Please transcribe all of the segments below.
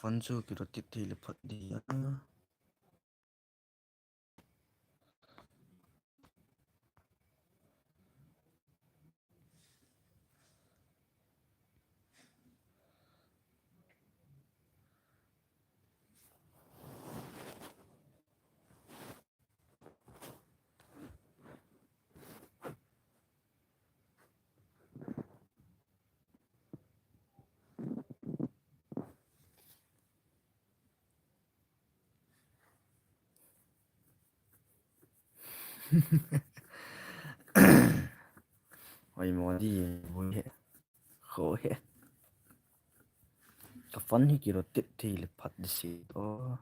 Fansu kira titi lepat dia. Hồi mò đi vui hết, khổ hết. Cái phấn thì kira titi lepat di situ.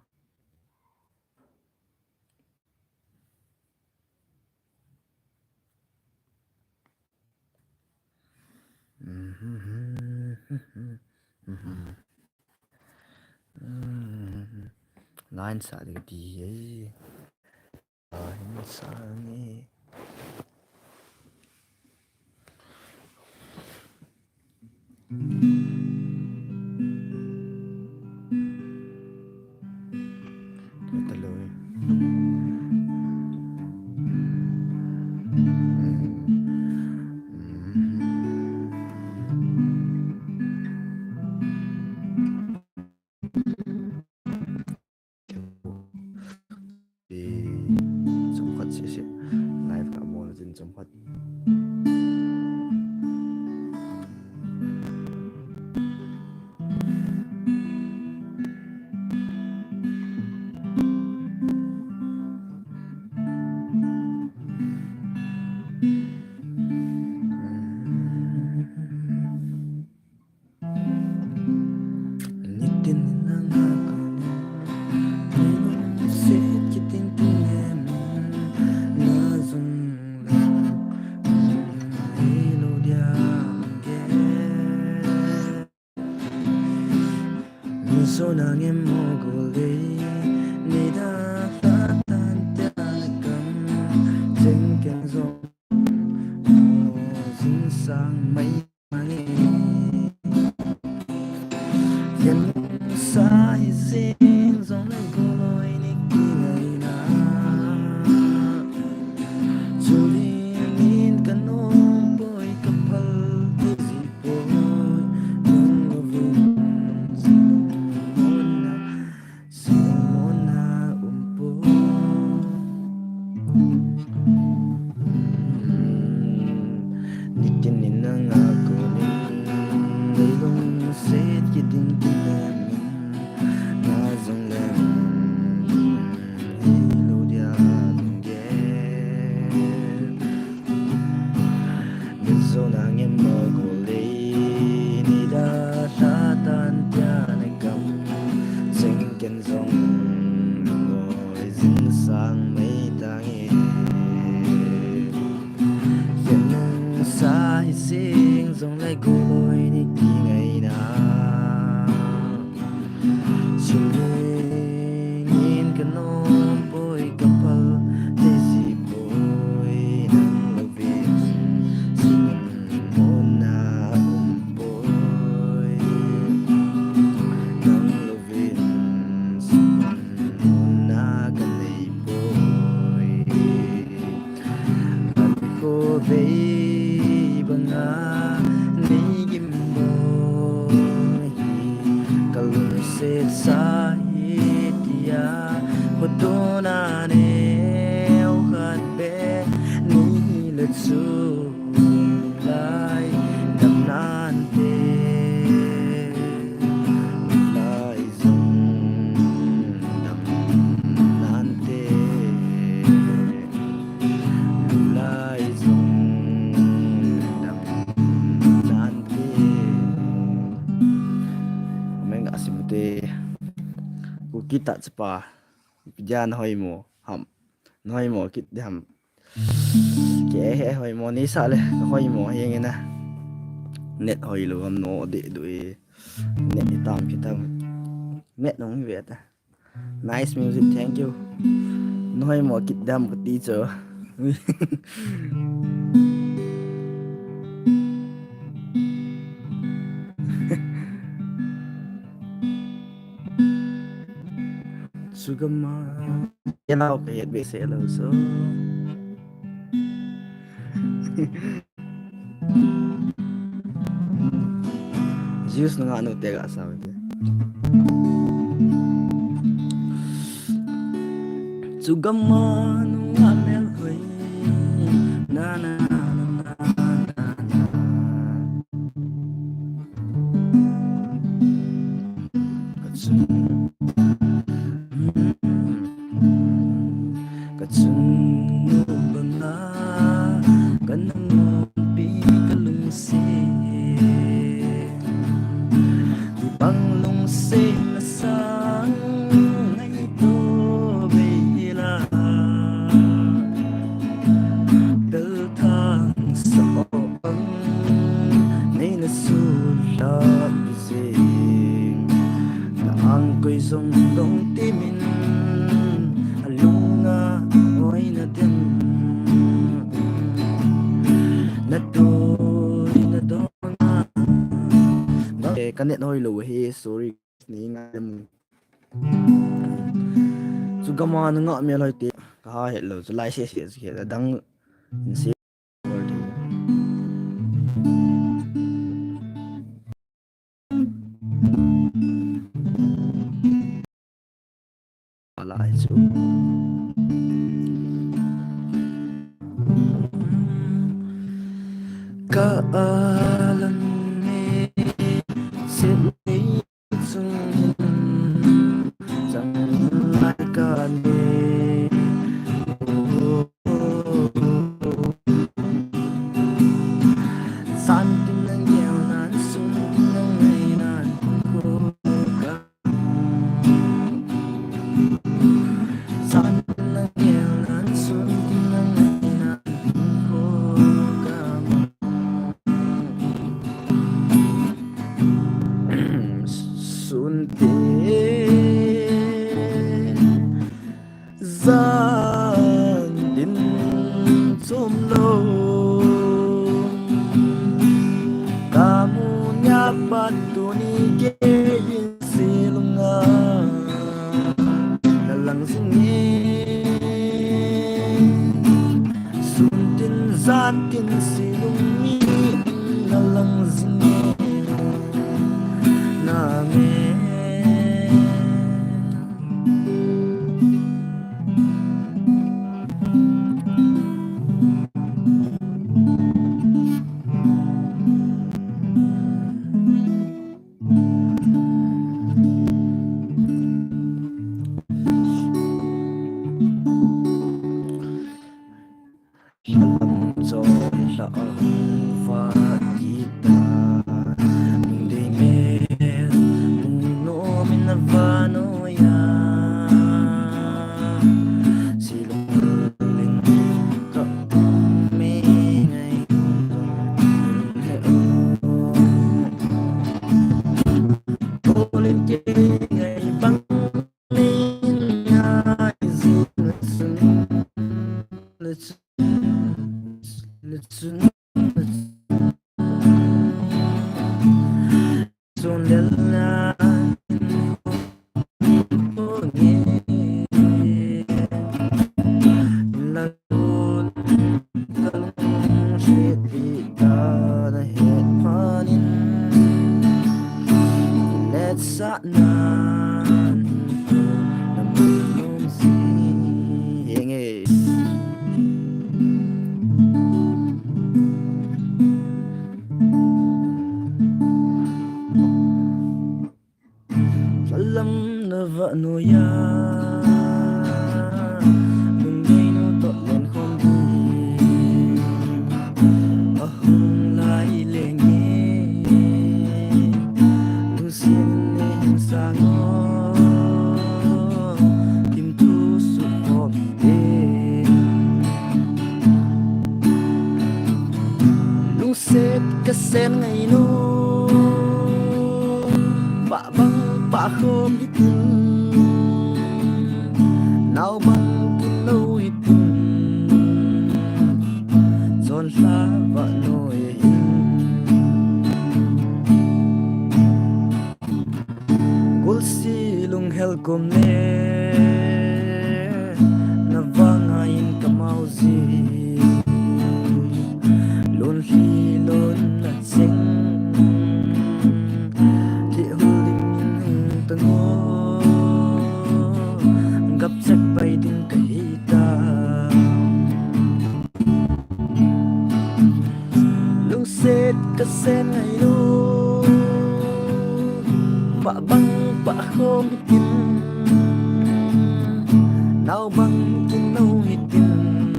Lain saat dia, lain saat Kita loh. Sempat sih live kamu lazim sempat. Sonangin moguli nida tatan tianagam jengken zong zing sang mai mangi yan sai zing zong lai goloi ni kingai na zulin kanom boy kapal zi boy ngovin Dòng lại cô lối đi kỳ ngày nào Chỉ nhìn cái nôm bôi cầm phật Thế gì bôi nâng là việc Chỉ môn na bôi Nâng là việc Chỉ môn na cái này bôi Bạn cô về bằng ai sa hitia hotona ne khat be ni le chu lai dam nan te lai zong dam nan te lai zong dam nan te men asimte Kuki tak cepat Pijan hoi mo ham Hoi mo kit ham Kể hoi mo ní sợ lệ Hoi mo hiên na Net hoi lu ham no de đuổi Net tam kita Net nóng Việt à Nice music, thank you Hoi mo kit dam cái teacher gama lao cái bị sẽ lâu số Zeus na nga ano tega sabi ko Sugama nung amel hoy na na na na na Katsun bana kanang pikalungsi Ibang lungsi na sang ito bila Daltang sa opang Nay nasulat bising Naang ko'y sundong timin Alunga oy na din Natoy na doon kanit hoy lo he sorry ni nga mo so gama nga mi lai te ka hello so lai se dang se ala so kaalan me Sydney sang lakane santin ng yanan sundin ng ngainan ko santin ng yanan sundin ng ngainan ko sunti zan din sumlo kamu nyapat tunige silunga nalang singi suntin zan din silungi nalang singi namin Alam so sa alfa kita hindi mer no minavano ya silong ka me ngay ulit ngay bang Listen Salam na vano ya Bunday no to len không đi Ahong lai lengi Lusin ni sang o Kim tu su hop de Lung set ka sen ngay no Ba bang ba khom itin nào bang tin lâu itin zon sa va noi gul si lung hel kom ne sen ngày lu bạ băng bạ khom hitin nao băng tin nâu hitin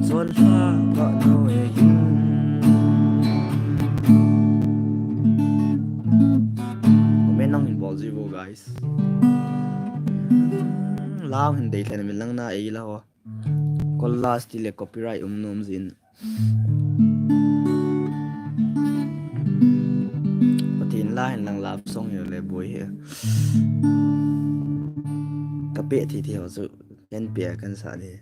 zon pha bạ nâu hin comment nang hin bol ji wo guys lao hin dei thlen min lang na ei la ho kol last le copyright nom zin patin la hin lang lap song yo le boy he ka pe thi thi ho su ken pe kan sa le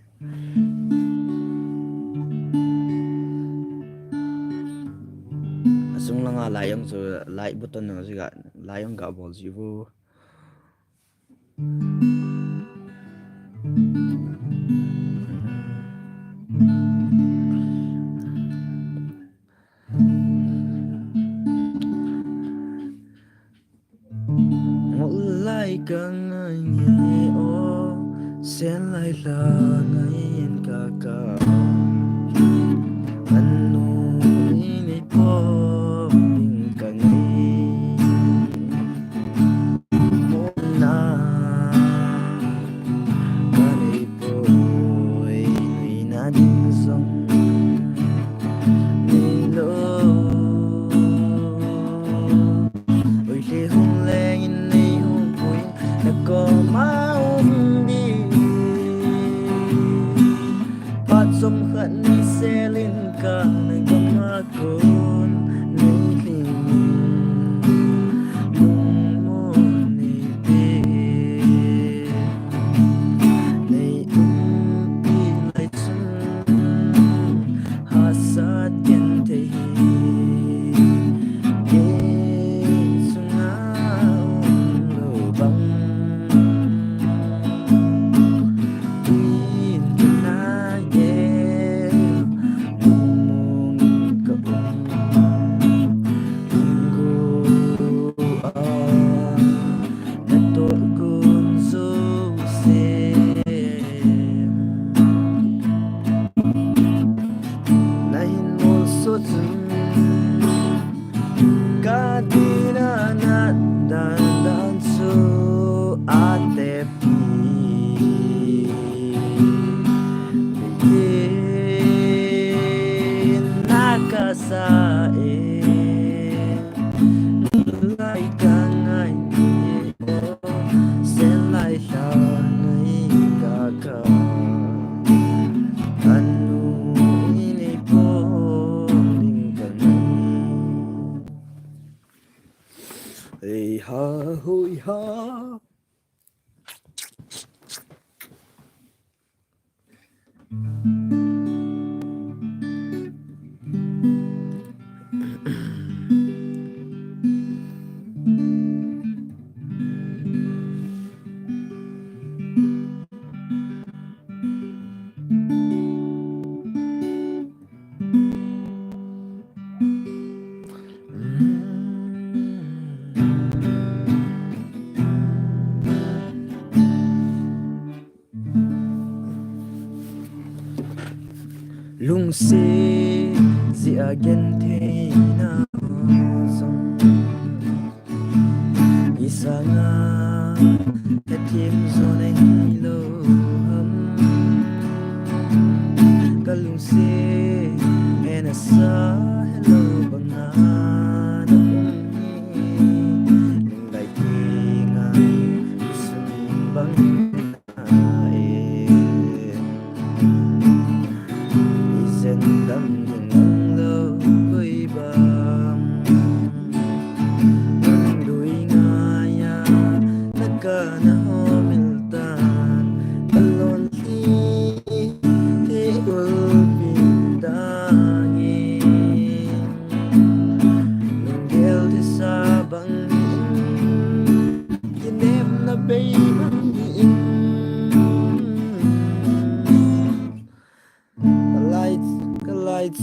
asung langa layong so like button no siga layong ga bol ji wo càng ngày nhẹ ô sẽ lại là ngày cả cả anh nuôi này po mình cả ngày mỗi na cả này bồi người na đinh sông này lỡ ôi lê hùng lê nhìn này hùng vui có máu đi bắt sông khẩn đi xe lên cả nơi có má cồn nơi linh lung môn này về này đi lại xuân hạ sát chân thấy xuân áo lờ băng lung si dịa gen thế nào dòng isa nga hết thêm rồi này lâu hâm cả lung si en sa hello bằng na lung lại thì nga xuân bằng đâm những lâu với băng đuôi ngaya naka na homiltan alon li te ulbindangi nunggel di sabang yinem na baybang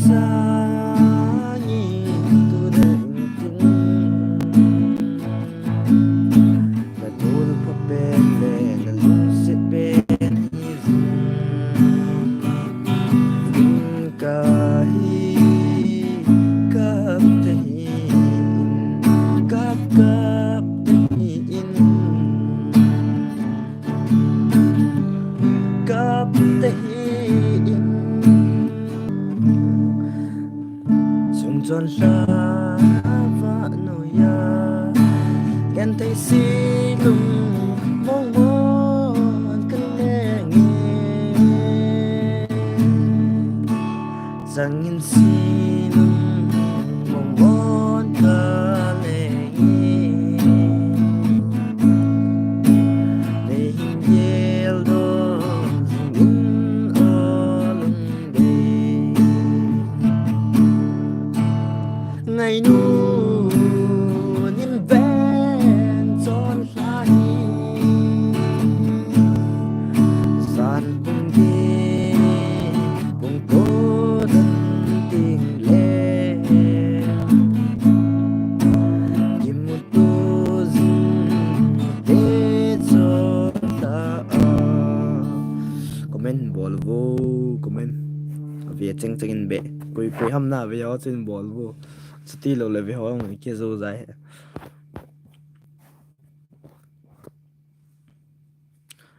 sangi tudeng ting betul papele nalusit ben izin kahi tê chung chọn la và nồi ya ghen thấy si lung mong mong cơn nghe nghe rằng nhìn si lung mong mong cả lệ để hình dėl đó nhìn ở lưng đây ngày nu nhìn ven tròn lại gian bông đi bông cố đơn tình lệ tìm một tô dừng để cho ta comment bol vô comment về chân chân bể quỳ quỳ hâm na về họ trên bol vô tí lâu lại về họ người kia dâu dài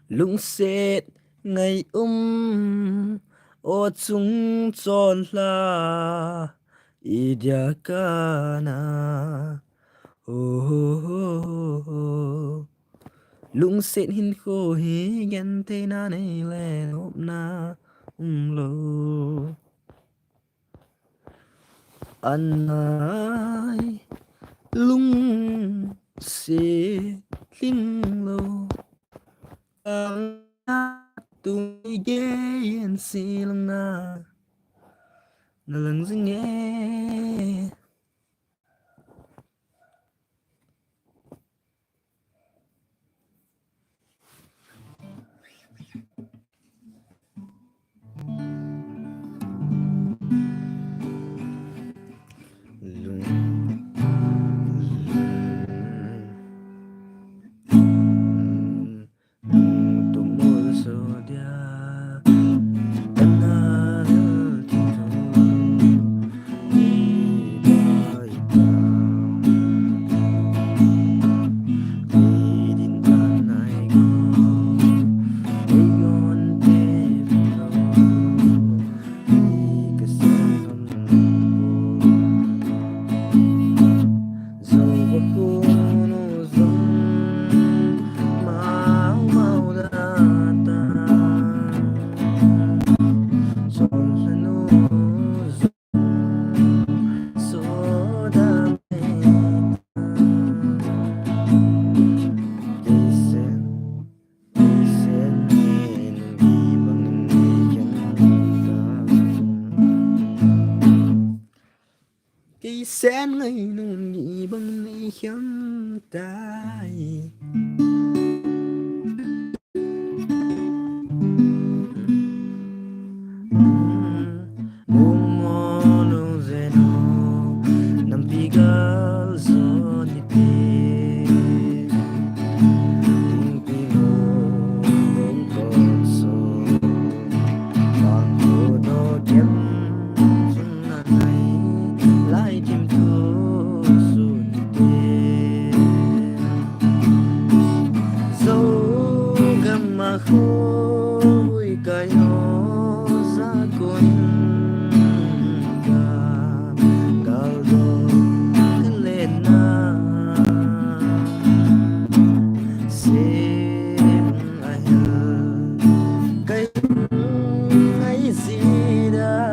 lũng xét ngày ô chung tròn la idia kana lũng xét hin khô hi gen thế na này lẹ ốp na lo anh ai lung sẽ linh lô anh tôi ghé xì lăng na lần dưng nghe sen ngày nung nhị bằng này khiêm tai buông mono zeno nam pigal zoni pe ting pino bong konso bang do kem lại tìm thu xuân tê dấu gầm mà khôi cài nó ra con cao đô cứ lên na xem ai hờ cái ngày gì đã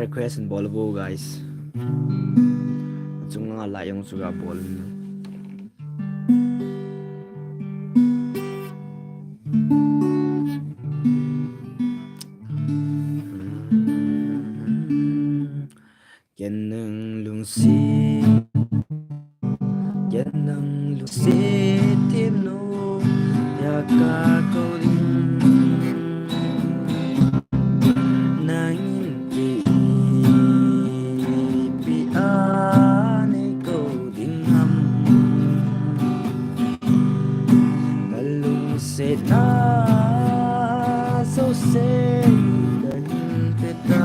request and ballable guys. Chung nga la yung suga ball. Genang lungsi, genang lungsi timno yaka koling nangin ki piane koling ham kalungsi na so se dan peta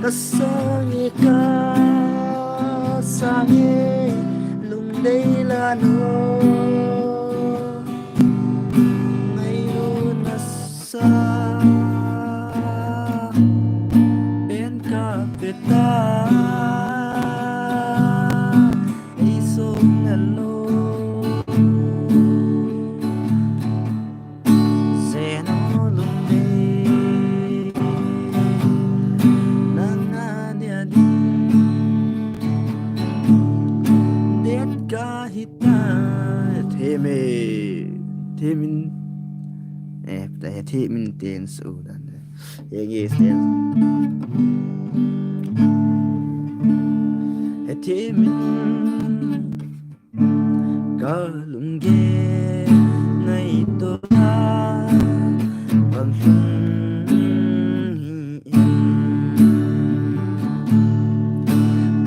kasangi ka sangi lung day lano ngayon nasa ben kapita isong nalo seno lung day kahit na teminแต่temin tiền số dan yegi tiền temin ka lung ge ngày to ta bằng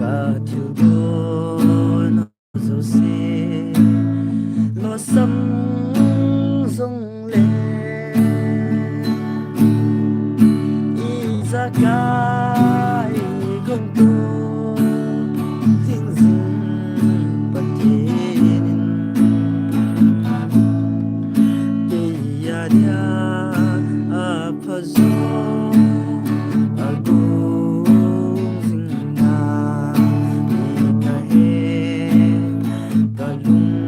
ka thiu go no so se lo sam zong le kai gong tu zing zing patin ke ya dia apa zo agu zing na ka he ka lung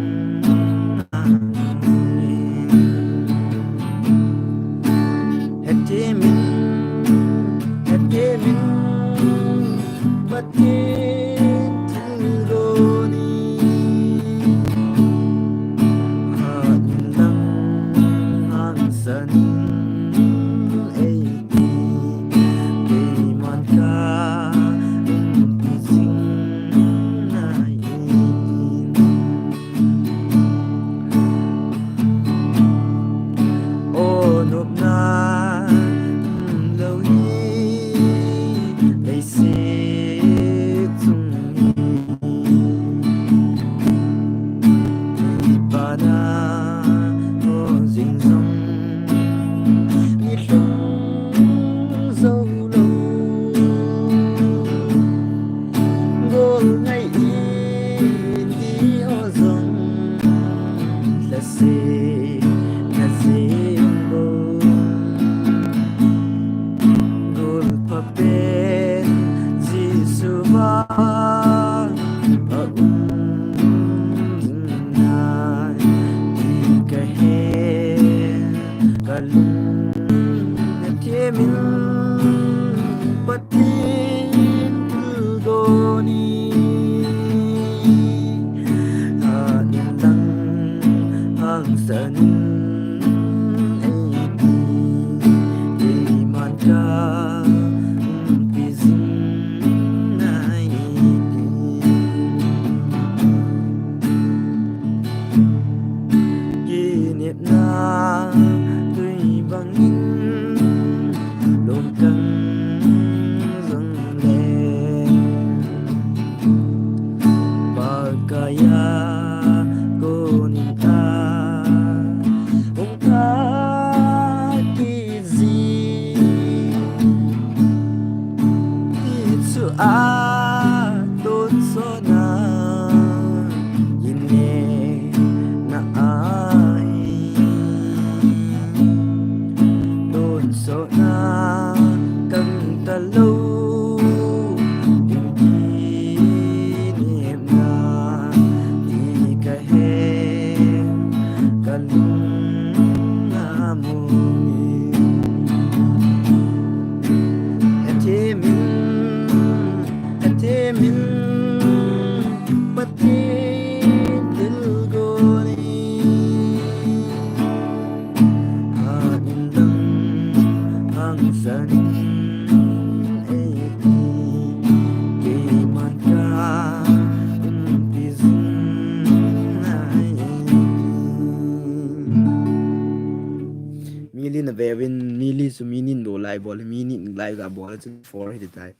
mili su minin do lai bol minin lai ga bol chu for hi tai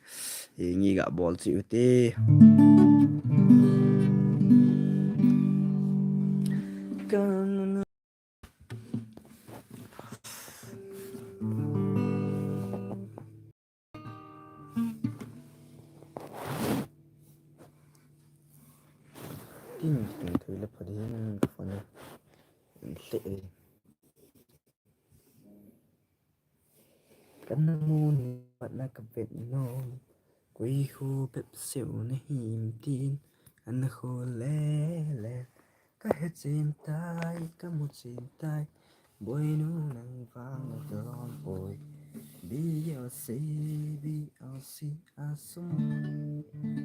ngi ga bol chu te kinh từng thứ là phải đến phần lệกันมูนวัดนักเป็ดนมกุยคูเป็ดเสียวในหิมตีนอันโคเล่เล่ก็เฮ็ดจีนตายก็หมดจีนตายบอยนูนังฟังจะร้อนปอยบีเอาซีอาซุม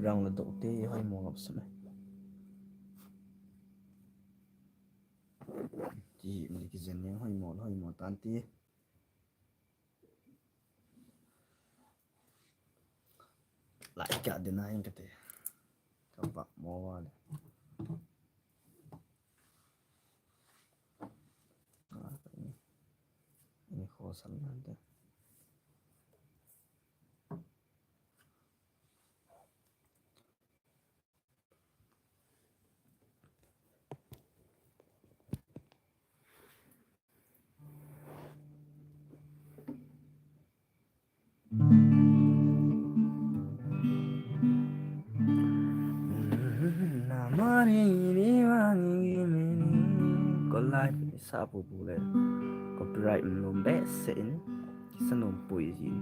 rằng là đầu tiên hơi mùa ngọc sớm chỉ mình cái dân những hơi mùa tan tí lại cả đến nay cái thế các bạn mua vào ini khó sẵn nanti có live sa po boleh copyright belum besen senum puisi